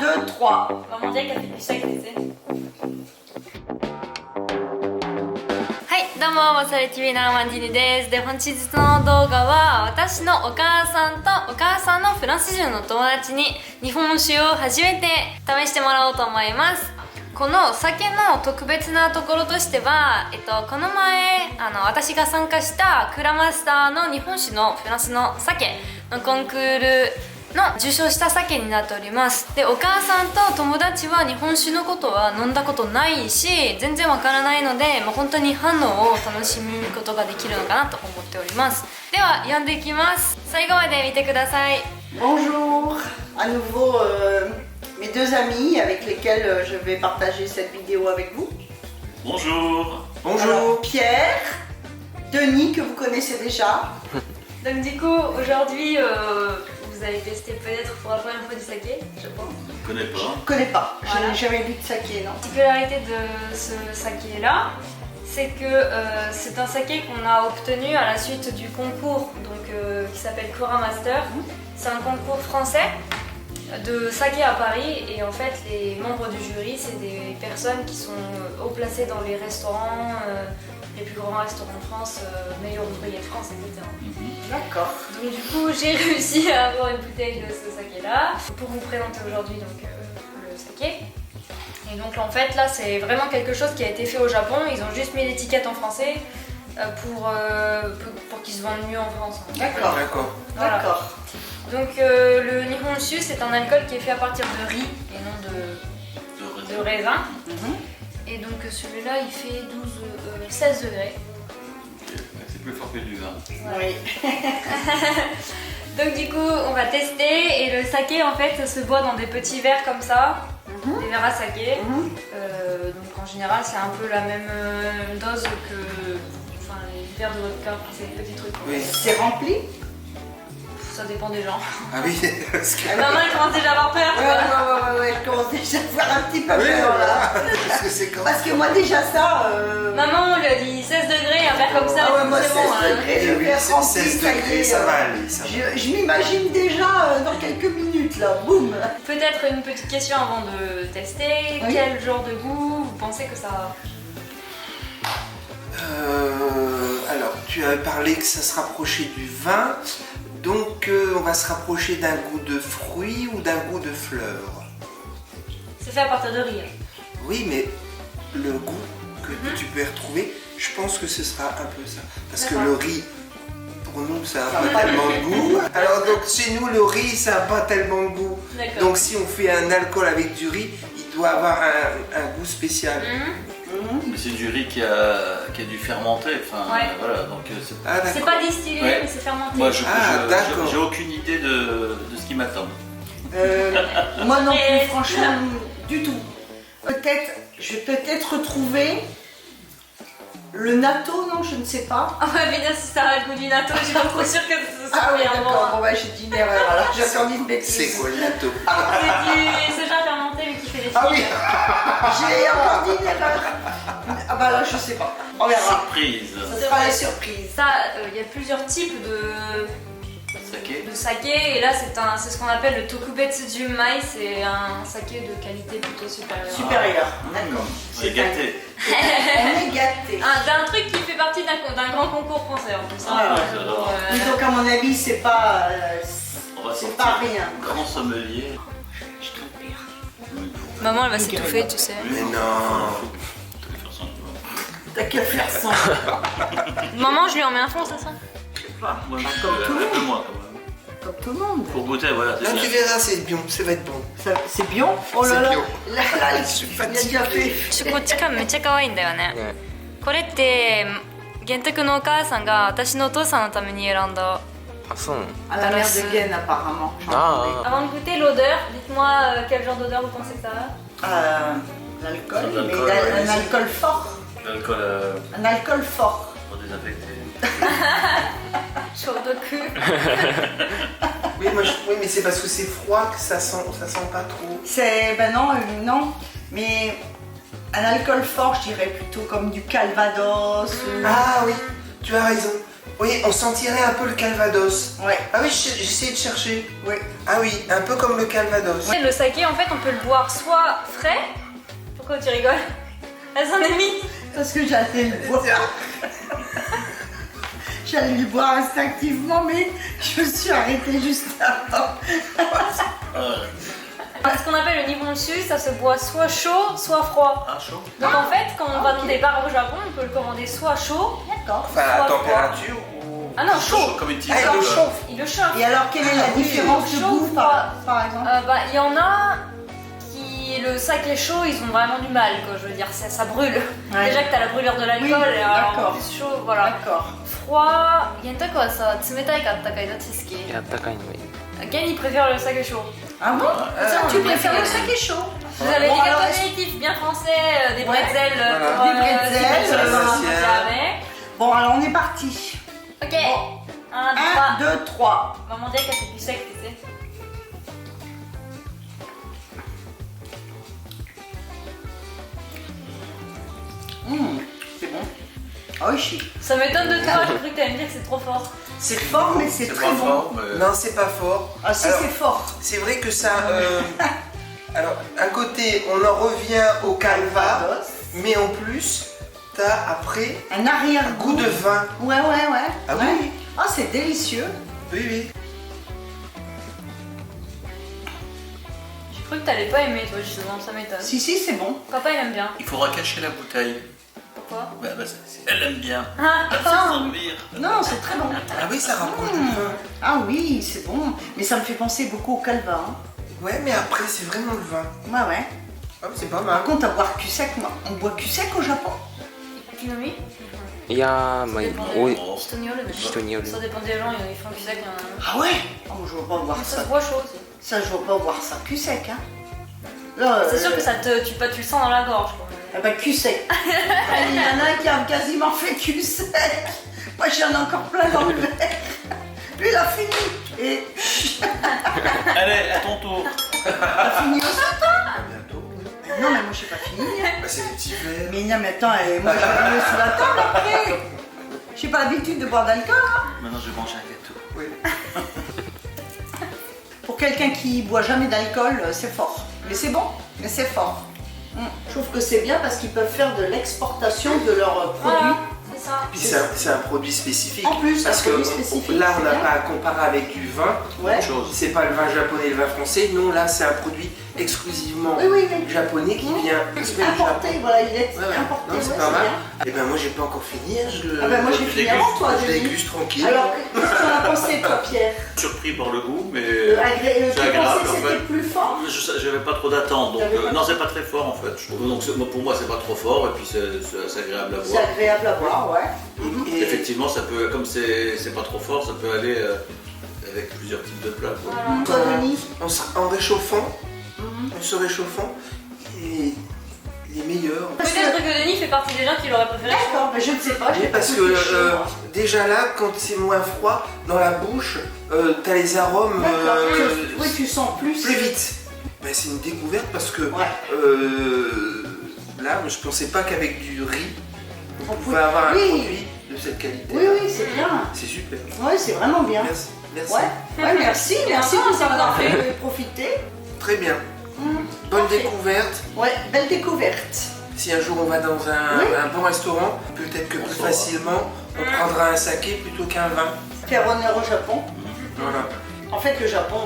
1, 2, 3. Maman dirait qu'elle fait du sac, tu sais. はい、どうも、マサレ TV のマンディニです。で、本日の動画は私のお母さんとお母さんのフランス人の友達に日本酒を初めて試してもらおうと思います。この酒の特別なところとしては、この前私が参加したクラマスターの日本酒のフランスの酒のコンクールの受賞した酒になっております。で、お母さんと友達は日本酒のことは飲んだことないし全然わからないので、本当に反応を楽しむことができるのかなと思っております。では読んでいきます。最後まで見てください。 Bonjour, à nouveau mes deux amis avec lesquels je vais partager cette vidéo avec vous. Bonjour. Bonjour. Alors, Pierre, Denis que vous connaissez déjà. Donc du coup, aujourd'hui, vous allez tester peut-être pour la première fois du saké, je pense. Je ne connais pas. Je connais pas, Voilà. j'ai jamais bu de saké, non. La particularité de ce saké-là, c'est que c'est un saké qu'on a obtenu à la suite du concours qui s'appelle Cora Master. C'est un concours français de saké à Paris et en fait les membres du jury c'est des personnes qui sont haut placées dans les restaurants, les plus grands restaurants de France, meilleurs ouvriers de France, etc. D'accord. Donc du coup j'ai réussi à avoir une bouteille de ce saké là pour vous présenter aujourd'hui le saké. Et donc en fait là c'est vraiment quelque chose qui a été fait au Japon, ils ont juste mis l'étiquette en français pour qu'il se vende mieux en France. D'accord. Voilà. D'accord. Donc le Nihonshu c'est un alcool qui est fait à partir de riz et non de raisin. Et donc celui-là il fait 16 degrés. C'est plus fort que du vin. Oui. Donc du coup on va tester et le saké en fait se boit dans des petits verres comme ça, des verres à saké. Donc en général c'est un peu la même dose que les verres de vodka, c'est des petits trucs. Oui. C'est rempli? Ça dépend des gens. Ah oui, parce que... Maman elle commence déjà à avoir peur. Ouais, je commence déjà à faire un petit peu Oui, peur là. parce que c'est quand Parce que moi déjà ça... Maman on lui a dit 16 degrés, un verre comme ça, Ah ouais, moi, c'est bon. 16 degrés. Eh oui, Faire c'est rempli, 16 ça y degrés, est, ça va aller, ça va. Je m'imagine déjà dans quelques minutes là, boum. Peut-être une petite question avant de tester. Oui. Quel genre de goût vous pensez que ça a? Alors, tu as parlé que ça se rapprochait du vin, donc on va se rapprocher d'un goût de fruits ou d'un goût de fleurs. C'est fait à partir de riz. Oui, mais le goût que tu peux retrouver, je pense que ce sera un peu ça. Parce que D'accord. le riz, pour nous, ça n'a Ça pas n'a pas tellement de de goût. Alors donc chez nous, le riz, ça n'a pas tellement de goût. D'accord. Donc si on fait un alcool avec du riz, il doit avoir un goût spécial. Mais c'est du riz qui a dû fermenter. Enfin, Ouais. voilà, donc c'est Ah C'est d'accord. pas distillé, Ouais. mais c'est fermenté. Moi, d'accord. j'ai aucune idée de ce qui m'attend. Moi non Et- plus, franchement, du tout. Peut-être, je vais peut-être retrouver le natto, non, je ne sais pas. Ah ouais, mais bien si ça a le goût du natto, je suis pas trop sûre que ce soit Ah oui, bien d'accord, bon. bon bah j'ai dit une erreur, alors j'ai entendu une bêtise. C'est quoi le natto? C'est du soja fermenté mais qui fait des Ah oui, fibres. j'ai entendu une erreur. Ah bah là, je sais pas, on verra. Surprise. Ce sera la surprise. Ça, il y a plusieurs types Saké. de saké et là c'est ce qu'on appelle le Tokubetsu Junmai, c'est un saké de qualité plutôt supérieure. Supérieur, d'accord. C'est gâté. On est gâtés. D'un truc qui fait partie d'un grand concours français en plus. Ouais, ouais. j'adore. Oui, donc à mon avis, c'est pas, On va c'est sortir pas rien. grand sommelier. Je transpire. Maman elle va s'étouffer, tu sais. Mais non. T'as qu'à faire sans. Maman, je lui en mets un fond, c'est ça? Moi, Comme tout le monde. un peu moins quand même. Comme tout le monde. Pour goûter, voilà. Là tu verras, c'est bien, ça va être bon. C'est bien. Oh là C'est là. bien. Là, là, Je suis il a déjà fait. こっちからめっちゃ可愛いんだよね。これって玄徳のお母さんが私のお父さんのために選んだ。あ、そうなの À la mère de Gaine, apparemment. Ah, Avant de goûter l'odeur, dites-moi quel genre d'odeur vous pensez que ça a? L'alcool, De l'alcool, mais ouais. un alcool fort. L'alcool Un alcool fort. pour désinfecter. Shodoku. Oui, oui, mais c'est parce que c'est froid que ça sent pas trop. C'est. Ben non, non. Mais un alcool fort, je dirais plutôt comme du Calvados. Ah oui, tu as raison. Oui, on sentirait un peu le calvados. Ouais. Ah oui, j'essaie de chercher. Oui. Ah oui, un peu comme le calvados. Le saké, en fait, on peut le boire soit frais. Pourquoi tu rigoles? À son ami. Parce que j'allais le boire. J'allais le boire instinctivement, mais je me suis arrêtée juste avant. Ce qu'on appelle le nihonshu, ça se boit soit chaud, soit froid. Ah, chaud. Donc en fait, quand on va dans des bars au Japon, on peut le commander soit chaud. D'accord. Enfin, la Soit température ou... Ah non, chaud. Comme une petite Ah, il salade. le chauffe. Il le chauffe. Et alors, quelle est la Ah oui, différence de chaud, goût froid. par exemple? Il y en a qui, le saké chaud, ils ont vraiment du mal, quoi. Je veux dire, ça brûle. Ouais. Déjà que t'as la brûlure de l'alcool, Oui, et alors d'accord. en plus chaud, voilà. D'accord. Froid, Gentaku wa sa tsumetai ka attakai da tsuki. あったかいのがいい Gen, il préfère le saké chaud. Ah bon? on Tu est bien préfères le fait. saké chaud? Vous avez Bon, des alors, gâteaux est-ce- apéritifs bien français, des Ouais. bretzels Voilà. pour Des bretzels, sur les ça, enfants c'est- avec. Bon, alors on est parti. Ok, Bon. 1, 1, 2, 2, 3. Maman dirait qu'elle fait du sec, tu sais. C'est bon. Ah oui, Ça m'étonne de toi, j'ai cru que t'allais me dire que c'est trop fort. c'est fort, mais c'est C'est très pas bon. fort, mais... Non, c'est pas fort. Ah si, Alors, c'est fort. c'est vrai que ça... alors, un côté, on en revient au calva, mais en plus, t'as après Un un arrière-goût. goût de vin. Ouais, ouais, ouais. Ah Ouais. oui. Ah, c'est délicieux. Oui, oui. J'ai cru que t'allais pas aimer, toi, justement, ça m'étonne. Si, si, c'est bon. Papa, il aime bien. Il faudra cacher la bouteille. Pourquoi? Elle aime bien. Ah, Elle se servir. Non, c'est très bon. Ah oui, ça rapproche du vin. Ah oui, c'est bon. Mais ça me fait penser beaucoup au calva. Hein. Ouais, mais après, c'est vraiment le vin. Ouais, ouais. Ah oui, c'est pas Par mal. contre, à boire cul sec, moi, on boit cul sec au Japon. Kinomi? いやーまあ多い Oh. 人によるね。人による Ça dépend des gens, ils font du sec, il y en a. Ah ouais. Oh, je vois pas boire Ça ça. se boit chaud aussi. Ça, je vois pas boire ça cul sec. Hein. Là, C'est sûr que ça te, tu le sens dans la gorge, quoi. Ah bah, cul sec. Il y en a un qui a quasiment fait cul sec. Moi, j'en ai encore plein dans le verre. Lui, il a fini. Et Allez, à ton tour. t'as fini aussi? À bientôt. Non, mais moi, j'ai pas fini. Bah, c'est des petits verres. Mais non, mais attends, moi, je vais me sous la table après. J'ai pas l'habitude de boire d'alcool. Hein. Maintenant, je vais manger un gâteau. Oui. Pour quelqu'un qui boit jamais d'alcool, c'est fort. Mais c'est bon, mais c'est fort. Je trouve que c'est bien parce qu'ils peuvent faire de l'exportation de leurs produits. Voilà, c'est ça. Puis c'est un produit spécifique. En plus, parce un que produit spécifique, là, on c'est n'a bien. pas à comparer avec du vin. Ouais. Autre chose. C'est pas le vin japonais et le vin français. Non, là, c'est un produit exclusivement Oui, oui, oui. japonais qui vient exprès du Importé, Japon. voilà, il est Ouais, ouais. importé. Non, c'est ouais, pas mal. bien. Et ben moi, j'ai pas encore fini. Hein, je le... Ah ben moi j'ai fini avant toi, je Denis. déguste tranquille. Alors, qu'est-ce que tu en as pensé toi, Pierre? Surpris par le goût, mais Tu agréable, pensais que en c'était fait. plus fort? je n'avais pas trop d'attente. Donc, T'avais pas- non, c'est pas très fort en fait. Je trouve. Donc, pour moi, c'est pas trop fort et puis c'est agréable à C'est boire. agréable à boire, ouais. Et- Effectivement, ça peut, comme c'est pas trop fort, ça peut aller avec plusieurs types de plats. quoi. Voilà. Toi, Denis? en réchauffant, en se réchauffant, il est meilleur. Peut-être que Denis fait partie des gens qui l'auraient préféré. D'accord, mais je ne sais pas. Oui, j'ai pas parce que réfléchi, moi. déjà là, quand c'est moins froid, dans la bouche, t'as les arômes D'accord, oui, tu sens plus. plus vite. Ben, c'est une découverte parce que Ouais. là, je pensais pas qu'avec du riz, on On pouvait pouvait- avoir un oui. produit de cette qualité. Oui, oui, c'est bien. C'est super. Ouais, c'est vraiment bien. Merci. Merci. Ouais, ouais, merci, merci Enfin, de nous ça avoir vous en fait profiter. Très bien. Bonne Parfait. découverte. Ouais, belle découverte. Si un jour on va dans un, Oui. un bon restaurant, peut-être que plus facilement on prendra un saké plutôt qu'un vin. Faire honneur au Japon. Voilà. En fait, le Japon,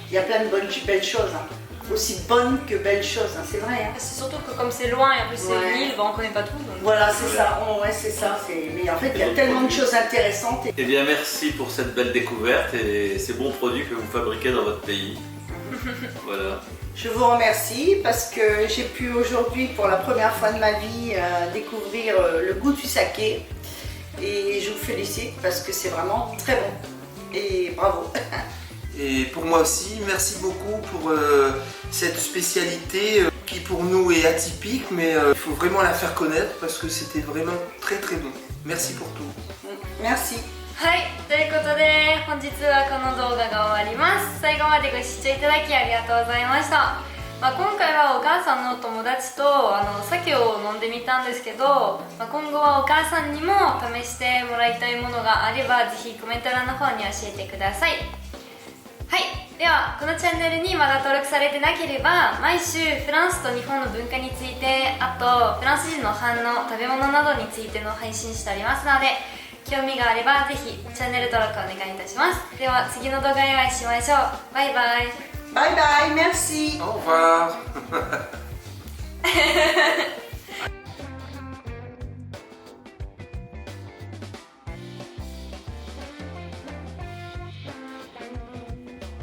il y a plein de belles choses. Hein. Aussi bonnes que belles choses, hein, c'est vrai. Hein. C'est surtout que comme c'est loin et en plus c'est Ouais. une île, bah, on connaît pas tout. Donc... Voilà, c'est ça. Ouais, c'est ça. Mais en fait, il y a tellement de choses intéressantes. Eh bien, merci pour cette belle découverte et ces bons produits que vous fabriquez dans votre pays. Voilà. Je vous remercie parce que j'ai pu aujourd'hui, pour la première fois de ma vie, découvrir le goût du saké. Et je vous félicite parce que c'est vraiment très bon. Et bravo. Et pour moi aussi, merci beaucoup pour cette spécialité qui pour nous est atypique, mais il faut vraiment la faire connaître parce que c'était vraiment très très bon. Merci pour tout. Merci. はい、ということで本日はこの動画が終わります。最後までご視聴いただきありがとうございました。今回はお母さんの友達と酒を飲んでみたんですけど、今後はお母さんにも試してもらいたいものがあればぜひコメント欄の方に教えてください。はい、ではこのチャンネルにまだ登録されてなければ毎週フランスと日本の文化について、あとフランス人の反応、食べ物などについての配信しておりますので、興味があればぜひチャンネル登録お願いいたします。では次の動画でお会いしましょう。バイバイ。Bye bye, merci. Au revoir.